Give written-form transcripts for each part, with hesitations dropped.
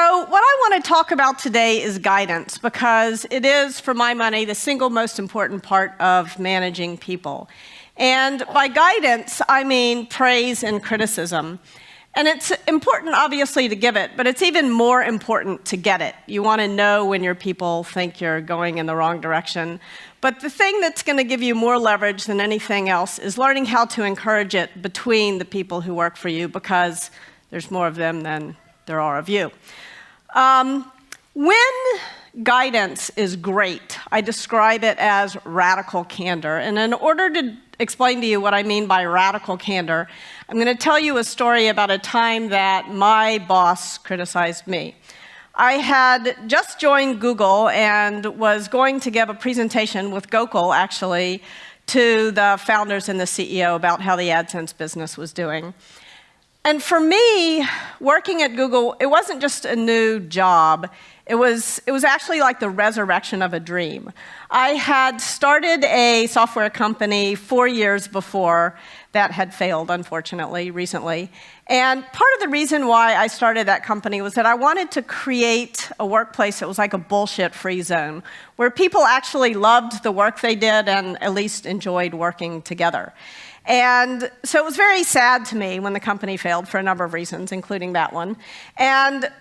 So what I want to talk about today is guidance, because it is, for my money, the single most important part of managing people. And by guidance, I mean praise and criticism. And it's important, obviously, to give it, but it's even more important to get it. You want to know when your people think you're going in the wrong direction. But the thing that's going to give you more leverage than anything else is learning how to encourage it between the people who work for you, because there's more of them than there are of you. When guidance is great, I describe it as radical candor. And in order to explain to you what I mean by radical candor, I'm going to tell you a story about a time that my boss criticized me. I had just joined Google and was going to give a presentation with Gokul, actually, to the founders and the CEO about how the AdSense business was doing. And for me, working at Google, it wasn't just a new job. It was actually like the resurrection of a dream. I had started a software company 4 years before that had failed, unfortunately, recently. And part of the reason why I started that company was that I wanted to create a workplace that was like a bullshit-free zone, where people actually loved the work they did and at least enjoyed working together. And so it was very sad to me when the company failed for a number of reasons, including that one. And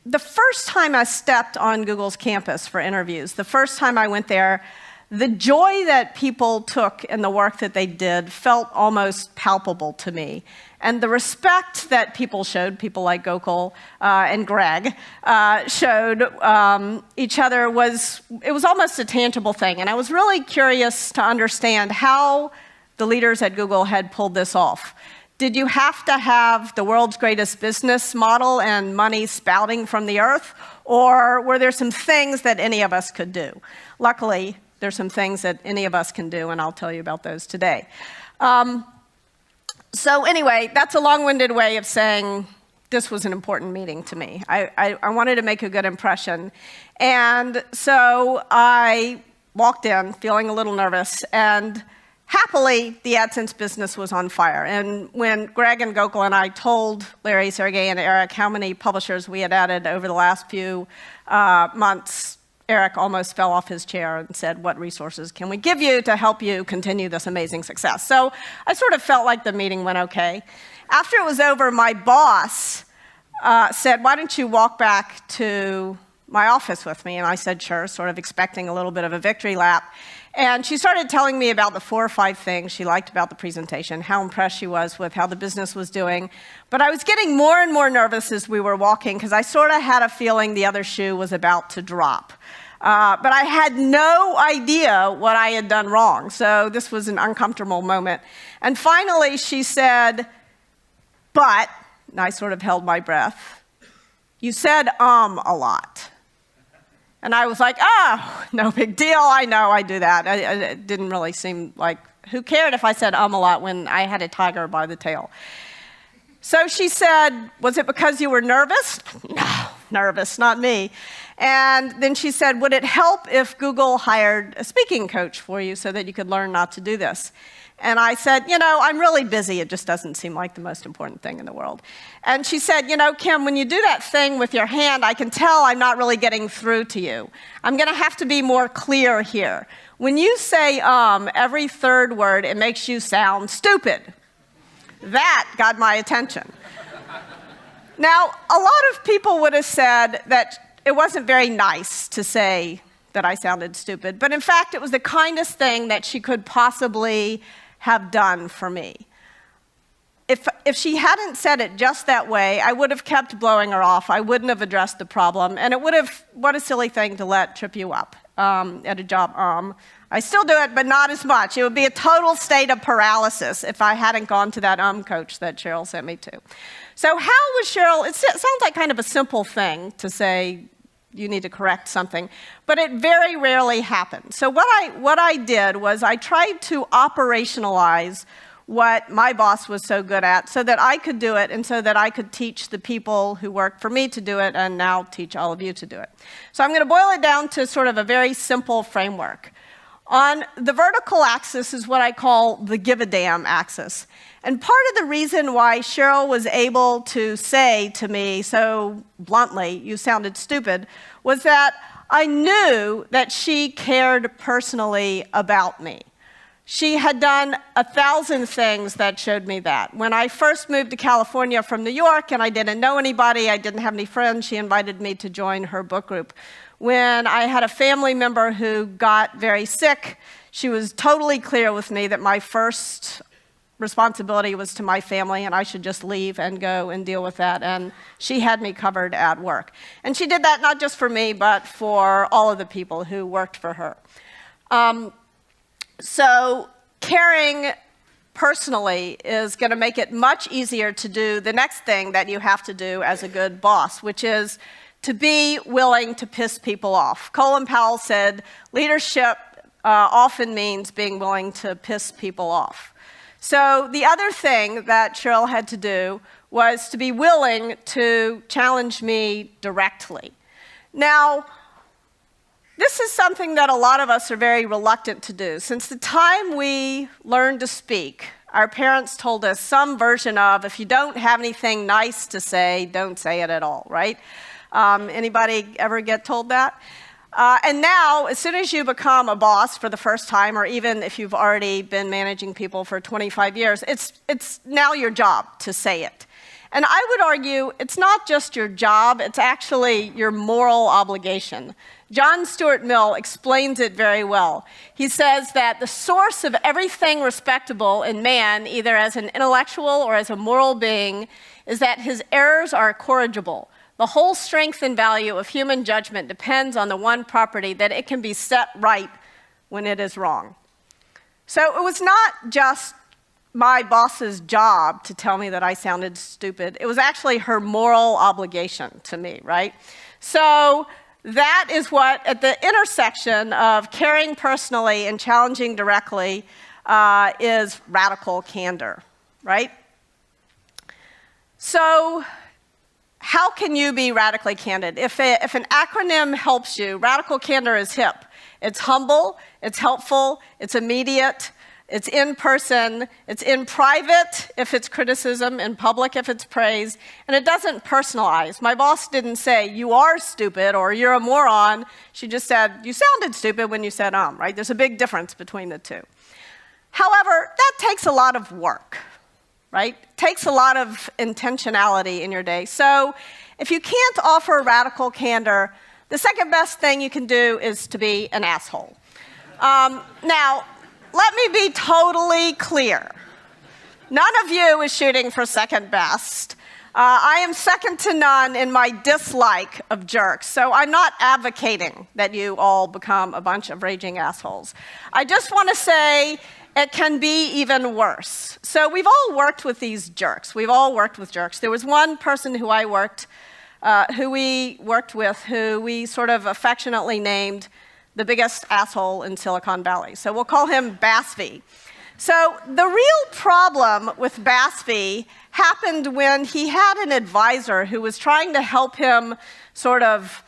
the first time I stepped on Google's campus for interviews, the first time I went there, the joy that people took in the work that they did felt almost palpable to me. And the respect that people showed, people like Gokul and Greg, showed each other it was almost a tangible thing. And I was really curious to understand how the leaders at Google had pulled this off. Did you have to have the world's greatest business model and money spouting from the earth? Or were there some things that any of us could do? Luckily, there's some things that any of us can do, and I'll tell you about those today. So anyway, that's a long-winded way of saying this was an important meeting to me. I wanted to make a good impression. And so I walked in feeling a little nervous, and happily, the AdSense business was on fire. And when Greg and Gokul and I told Larry, Sergey, and Eric how many publishers we had added over the last few months, Eric almost fell off his chair and said, "What resources can we give you to help you continue this amazing success?" So I sort of felt like the meeting went okay. After it was over, my boss said, "Why don't you walk back to my office with me?" And I said, "Sure," sort of expecting a little bit of a victory lap. And she started telling me about the 4 or 5 things she liked about the presentation, how impressed she was with how the business was doing. But I was getting more and more nervous as we were walking, because I sort of had a feeling the other shoe was about to drop. But I had no idea what I had done wrong, so this was an uncomfortable moment. And finally, she said, "But," and I sort of held my breath, "you said a lot." And I was like, "Oh, no big deal. I know I do that." It didn't really seem like, who cared if I said a lot when I had a tiger by the tail? So she said, "Was it because you were nervous?" "No, nervous, not me." And then she said, "Would it help if Google hired a speaking coach for you so that you could learn not to do this?" And I said, "I'm really busy. It just doesn't seem like the most important thing in the world." And she said, "Kim, when you do that thing with your hand, I can tell I'm not really getting through to you. I'm going to have to be more clear here. When you say every third word, it makes you sound stupid." That got my attention. Now, a lot of people would have said that it wasn't very nice to say that I sounded stupid, but in fact, it was the kindest thing that she could possibly have done for me. If she hadn't said it just that way, I would have kept blowing her off. I wouldn't have addressed the problem, and it would have, what a silly thing to let trip you up at a job. I still do it, but not as much. It would be a total state of paralysis if I hadn't gone to that coach that Cheryl sent me to. So how was Cheryl, it sounds like kind of a simple thing to say, you need to correct something, but it very rarely happens. So what I did was I tried to operationalize what my boss was so good at so that I could do it and so that I could teach the people who work for me to do it and now teach all of you to do it. So I'm going to boil it down to sort of a very simple framework. On the vertical axis is what I call the give a damn axis. And part of the reason why Cheryl was able to say to me so bluntly, "You sounded stupid," was that I knew that she cared personally about me. She had done 1,000 things that showed me that. When I first moved to California from New York and I didn't know anybody, I didn't have any friends, she invited me to join her book group. When I had a family member who got very sick, she was totally clear with me that my first responsibility was to my family and I should just leave and go and deal with that. And she had me covered at work. And she did that not just for me, but for all of the people who worked for her. So caring personally is going to make it much easier to do the next thing that you have to do as a good boss, which is to be willing to piss people off. Colin Powell said, leadership often means being willing to piss people off. So the other thing that Cheryl had to do was to be willing to challenge me directly. Now, this is something that a lot of us are very reluctant to do. Since the time we learned to speak, our parents told us some version of, if you don't have anything nice to say, don't say it at all, right? Anybody ever get told that? And now, as soon as you become a boss for the first time, or even if you've already been managing people for 25 years, it's now your job to say it. And I would argue it's not just your job, it's actually your moral obligation. John Stuart Mill explains it very well. He says that the source of everything respectable in man, either as an intellectual or as a moral being, is that his errors are corrigible. The whole strength and value of human judgment depends on the one property that it can be set right when it is wrong. So it was not just my boss's job to tell me that I sounded stupid. It was actually her moral obligation to me, right? So that is what, at the intersection of caring personally and challenging directly, is radical candor, right? So how can you be radically candid? If an acronym helps you, radical candor is HIP. It's humble, it's helpful, it's immediate, it's in person, it's in private if it's criticism, in public if it's praise, and it doesn't personalize. My boss didn't say, you are stupid or you're a moron. She just said, you sounded stupid when you said right? There's a big difference between the two. However, that takes a lot of work. Right? It takes a lot of intentionality in your day. So if you can't offer radical candor, the second best thing you can do is to be an asshole. Now, let me be totally clear. None of you is shooting for second best. I am second to none in my dislike of jerks, so I'm not advocating that you all become a bunch of raging assholes. I just want to say it can be even worse. So we've all worked with these jerks. We've all worked with jerks. There was one person who we worked with, who we sort of affectionately named the biggest asshole in Silicon Valley. So we'll call him Basvi. So the real problem with Basvi happened when he had an advisor who was trying to help him sort of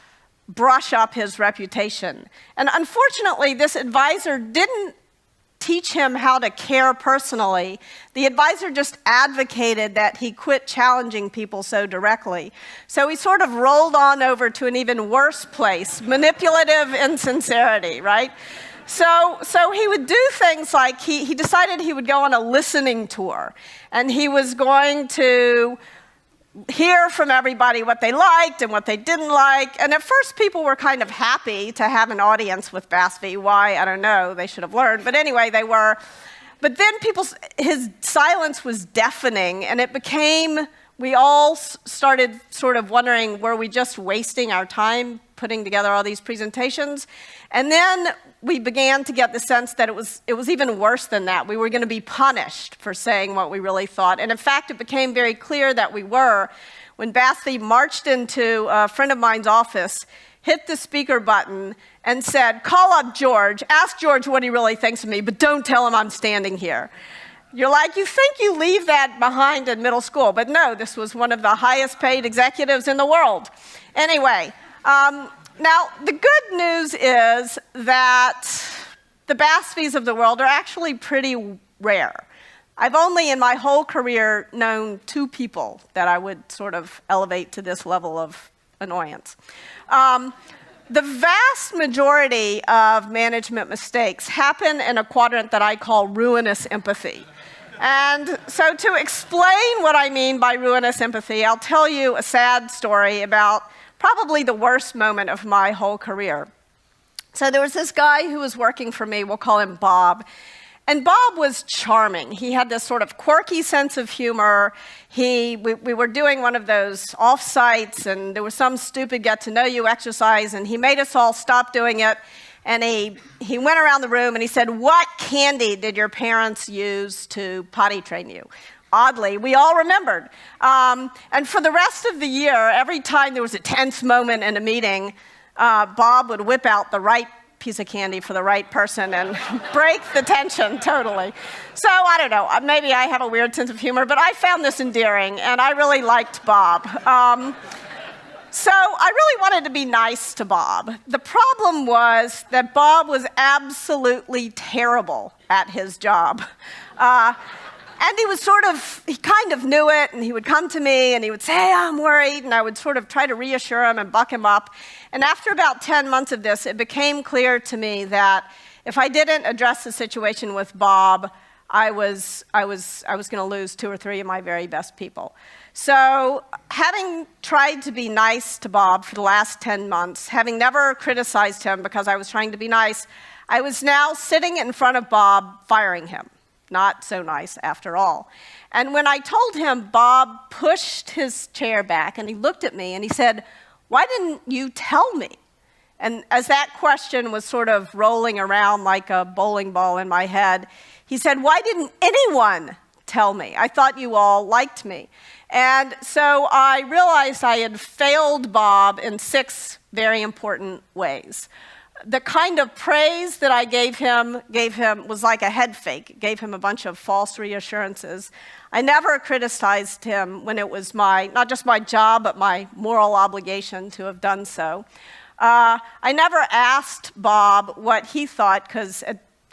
brush up his reputation. And unfortunately, this advisor didn't teach him how to care personally. The advisor just advocated that he quit challenging people so directly. So he sort of rolled on over to an even worse place, manipulative insincerity, right? So he would do things like he decided he would go on a listening tour, and he was going to hear from everybody what they liked and what they didn't like. And at first, people were kind of happy to have an audience with Basvi. Why? I don't know. They should have learned. But anyway, they were. But then his silence was deafening, and it became, we all started sort of wondering, were we just wasting our time putting together all these presentations? And then we began to get the sense that it was even worse than that. We were going to be punished for saying what we really thought. And in fact, it became very clear that we were when Basvi marched into a friend of mine's office, hit the speaker button, and said, call up George, ask George what he really thinks of me, but don't tell him I'm standing here. You're like, you think you leave that behind in middle school, but no, this was one of the highest paid executives in the world. Anyway, now, the good news is that the BASFIs of the world are actually pretty rare. I've only in my whole career known 2 people that I would sort of elevate to this level of annoyance. The vast majority of management mistakes happen in a quadrant that I call ruinous empathy. And so to explain what I mean by ruinous empathy, I'll tell you a sad story about probably the worst moment of my whole career. So there was this guy who was working for me, we'll call him Bob. And Bob was charming. He had this sort of quirky sense of humor. We were doing one of those off-sites, and there was some stupid get-to-know-you exercise, and he made us all stop doing it. And he went around the room, and he said, "What candy did your parents use to potty train you?" Oddly, we all remembered. And for the rest of the year, every time there was a tense moment in a meeting, Bob would whip out the right piece of candy for the right person and break the tension totally. So I don't know, maybe I have a weird sense of humor, but I found this endearing, and I really liked Bob. So I really wanted to be nice to Bob. The problem was that Bob was absolutely terrible at his job. And he kind of knew it, and he would come to me, and he would say, "Hey, I'm worried," and I would sort of try to reassure him and buck him up. And after about 10 months of this, it became clear to me that if I didn't address the situation with Bob, I was going to lose 2 or 3 of my very best people. So having tried to be nice to Bob for the last 10 months, having never criticized him because I was trying to be nice, I was now sitting in front of Bob firing him. Not so nice after all. And when I told him, Bob pushed his chair back and he looked at me and he said, "Why didn't you tell me?" And as that question was sort of rolling around like a bowling ball in my head, he said, "Why didn't anyone tell me? I thought you all liked me." And so I realized I had failed Bob in 6 very important ways. The kind of praise that I gave him was like a head fake. It gave him a bunch of false reassurances. I never criticized him when it was not just my job, but my moral obligation to have done so. I never asked Bob what he thought, because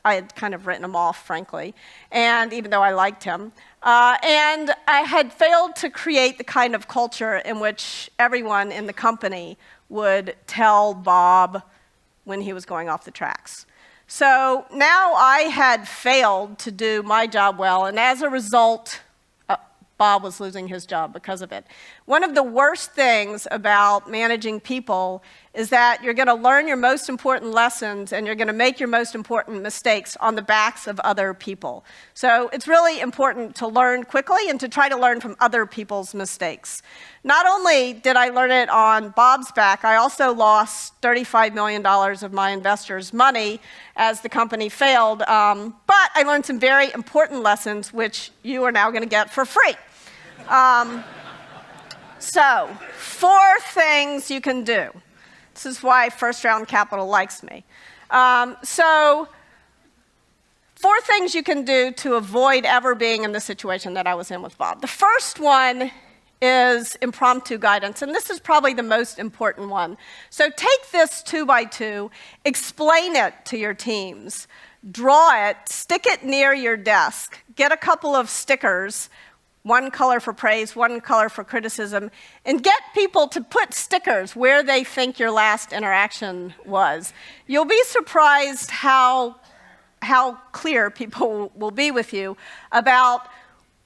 I had kind of written him off, frankly, and even though I liked him. And I had failed to create the kind of culture in which everyone in the company would tell Bob when he was going off the tracks. So now I had failed to do my job well, and as a result, Bob was losing his job because of it. One of the worst things about managing people is that you're going to learn your most important lessons and you're going to make your most important mistakes on the backs of other people. So it's really important to learn quickly and to try to learn from other people's mistakes. Not only did I learn it on Bob's back, I also lost $35 million of my investors' money as the company failed, but I learned some very important lessons which you are now going to get for free. So, 4 things you can do. This is why First Round Capital likes me. So, 4 things you can do to avoid ever being in the situation that I was in with Bob. The first one is impromptu guidance, and this is probably the most important one. So take this 2x2, explain it to your teams, draw it, stick it near your desk, get a couple of stickers, 1 color for praise, 1 color for criticism, and get people to put stickers where they think your last interaction was. You'll be surprised how clear people will be with you about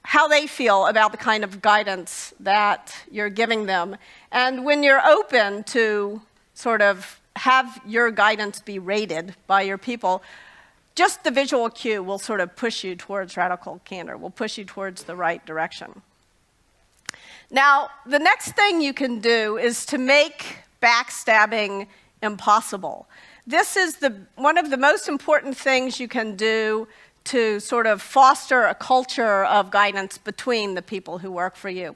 how they feel about the kind of guidance that you're giving them. And when you're open to sort of have your guidance be rated by your people, just the visual cue will sort of push you towards radical candor, will push you towards the right direction. Now, the next thing you can do is to make backstabbing impossible. This is one of the most important things you can do to sort of foster a culture of guidance between the people who work for you.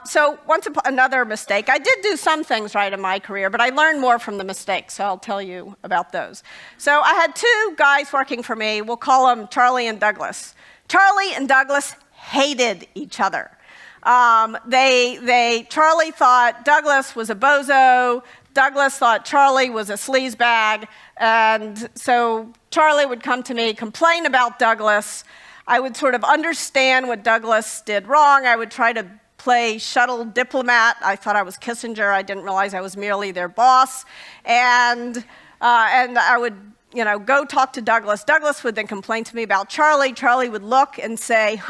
So another mistake. I did do some things right in my career, but I learned more from the mistakes, so I'll tell you about those. So I had 2 guys working for me. We'll call them Charlie and Douglas. Charlie and Douglas hated each other. Charlie thought Douglas was a bozo, Douglas thought Charlie was a sleazebag, and so Charlie would come to me, complain about Douglas. I would sort of understand what Douglas did wrong. I would try to play shuttle diplomat. I thought I was Kissinger. I didn't realize I was merely their boss. And I would, go talk to Douglas. Douglas would then complain to me about Charlie. Charlie would look and say,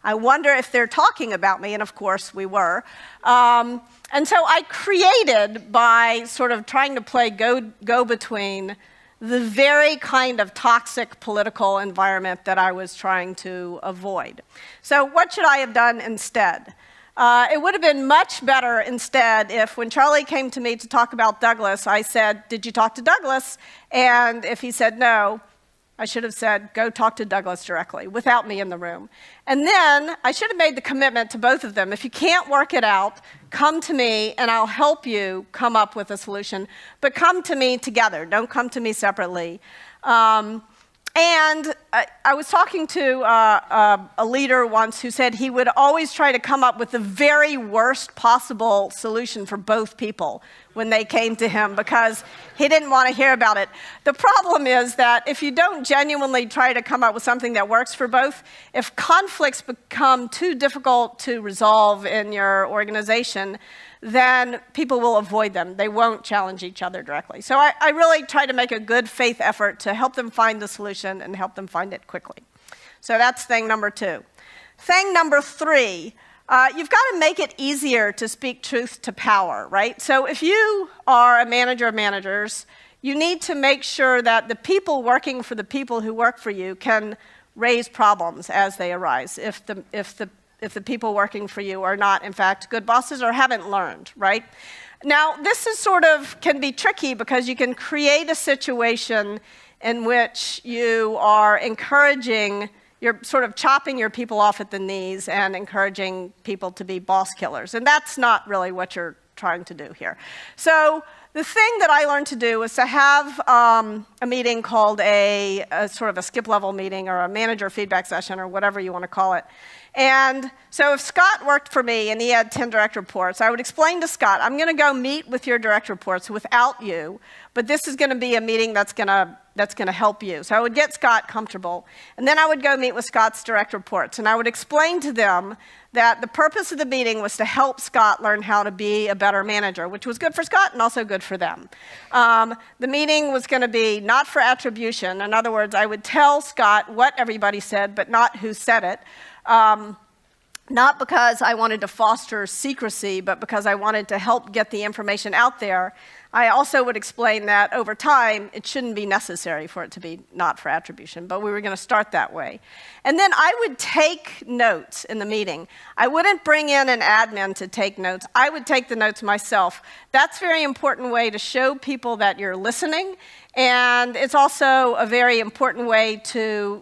I wonder if they're talking about me. And of course, we were. And so I created, by sort of trying to play go-between, the very kind of toxic political environment that I was trying to avoid. So what should I have done instead? It would have been much better instead if, when Charlie came to me to talk about Douglas, I said, "Did you talk to Douglas?" And if he said no, I should have said, "Go talk to Douglas directly," without me in the room. And then I should have made the commitment to both of them. If you can't work it out, come to me and I'll help you come up with a solution. But come to me together. Don't come to me separately. And I was talking to a leader once who said he would always try to come up with the very worst possible solution for both people when they came to him, because he didn't want to hear about it. The problem is that if you don't genuinely try to come up with something that works for both, if conflicts become too difficult to resolve in your organization, then people will avoid them. They won't challenge each other directly. So I really try to make a good faith effort to help them find the solution and help them find it quickly. So that's thing number 2. Thing number 3, you've got to make it easier to speak truth to power, right? So if you are a manager of managers, you need to make sure that the people working for the people who work for you can raise problems as they arise if the people working for you are not, in fact, good bosses or haven't learned, right? Now, this is can be tricky because you can create a situation in which you are you're sort of chopping your people off at the knees and encouraging people to be boss killers. And that's not really what you're trying to do here. So the thing that I learned to do was to have a meeting called a sort of a skip level meeting, or a manager feedback session, or whatever you want to call it. And so if Scott worked for me and he had 10 direct reports, I would explain to Scott, I'm going to go meet with your direct reports without you, but this is going to be a meeting that's going to help you. So I would get Scott comfortable. And then I would go meet with Scott's direct reports. And I would explain to them that the purpose of the meeting was to help Scott learn how to be a better manager, which was good for Scott and also good for them. The meeting was going to be not for attribution. In other words, I would tell Scott what everybody said, but not who said it. Not because I wanted to foster secrecy, but because I wanted to help get the information out there. I also would explain that over time, it shouldn't be necessary for it to be not for attribution, but we were going to start that way. And then I would take notes in the meeting. I wouldn't bring in an admin to take notes. I would take the notes myself. That's a very important way to show people that you're listening, and it's also a very important way to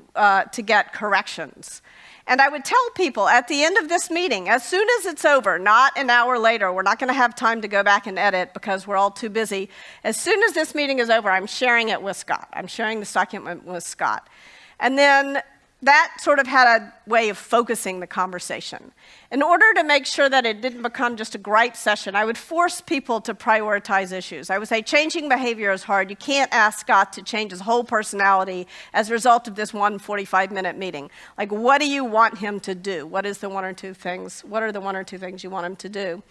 get corrections. And I would tell people at the end of this meeting, as soon as it's over, not an hour later, we're not going to have time to go back and edit because we're all too busy. As soon as this meeting is over, I'm sharing it with Scott. I'm sharing this document with Scott. And then that sort of had a way of focusing the conversation. In order to make sure that it didn't become just a gripe session, I would force people to prioritize issues. I would say, changing behavior is hard. You can't ask Scott to change his whole personality as a result of this one 45-minute meeting. Like, what do you want him to do? What are the one or two things you want him to do?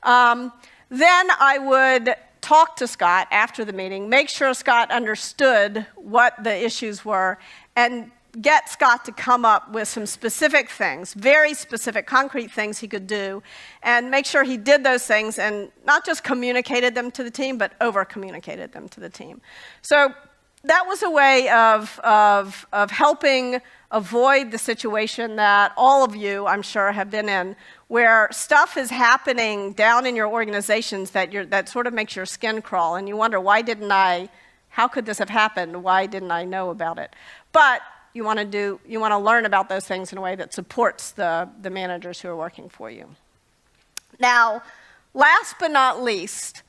Then I would talk to Scott after the meeting, make sure Scott understood what the issues were, and get Scott to come up with some specific things, very specific, concrete things he could do, and make sure he did those things and not just communicated them to the team, but over-communicated them to the team. So that was a way of helping avoid the situation that all of you, I'm sure, have been in, where stuff is happening down in your organizations that sort of makes your skin crawl, and you wonder, how could this have happened? Why didn't I know about it? But you want to learn about those things in a way that supports the managers who are working for you. Now, last but not least,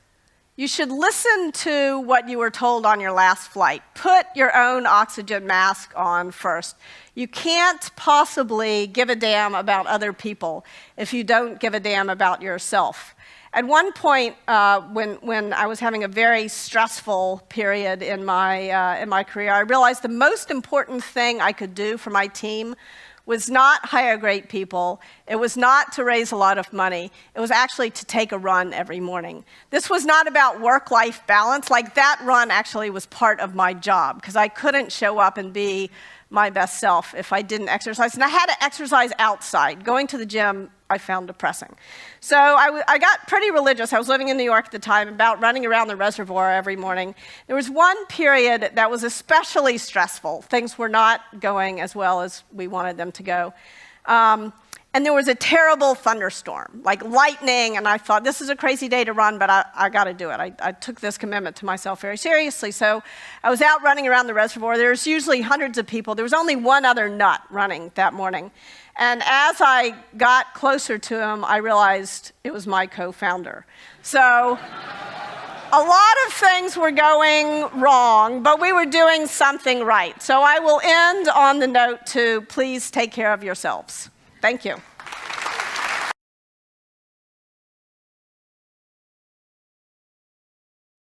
you should listen to what you were told on your last flight. Put your own oxygen mask on first. You can't possibly give a damn about other people if you don't give a damn about yourself. At one point, when I was having a very stressful period in my career, I realized the most important thing I could do for my team was not hire great people. It was not to raise a lot of money. It was actually to take a run every morning. This was not about work-life balance. Like, that run actually was part of my job, because I couldn't show up and be my best self if I didn't exercise. And I had to exercise outside. Going to the gym, I found depressing. So I got pretty religious. I was living in New York at the time, about running around the reservoir every morning. There was one period that was especially stressful. Things were not going as well as we wanted them to go. And there was a terrible thunderstorm, like lightning, and I thought, this is a crazy day to run, but I got to do it. I took this commitment to myself very seriously. So I was out running around the reservoir. There's usually hundreds of people. There was only one other nut running that morning. And as I got closer to him, I realized it was my co-founder. So a lot of things were going wrong, but we were doing something right. So I will end on the note to please take care of yourselves. Thank you.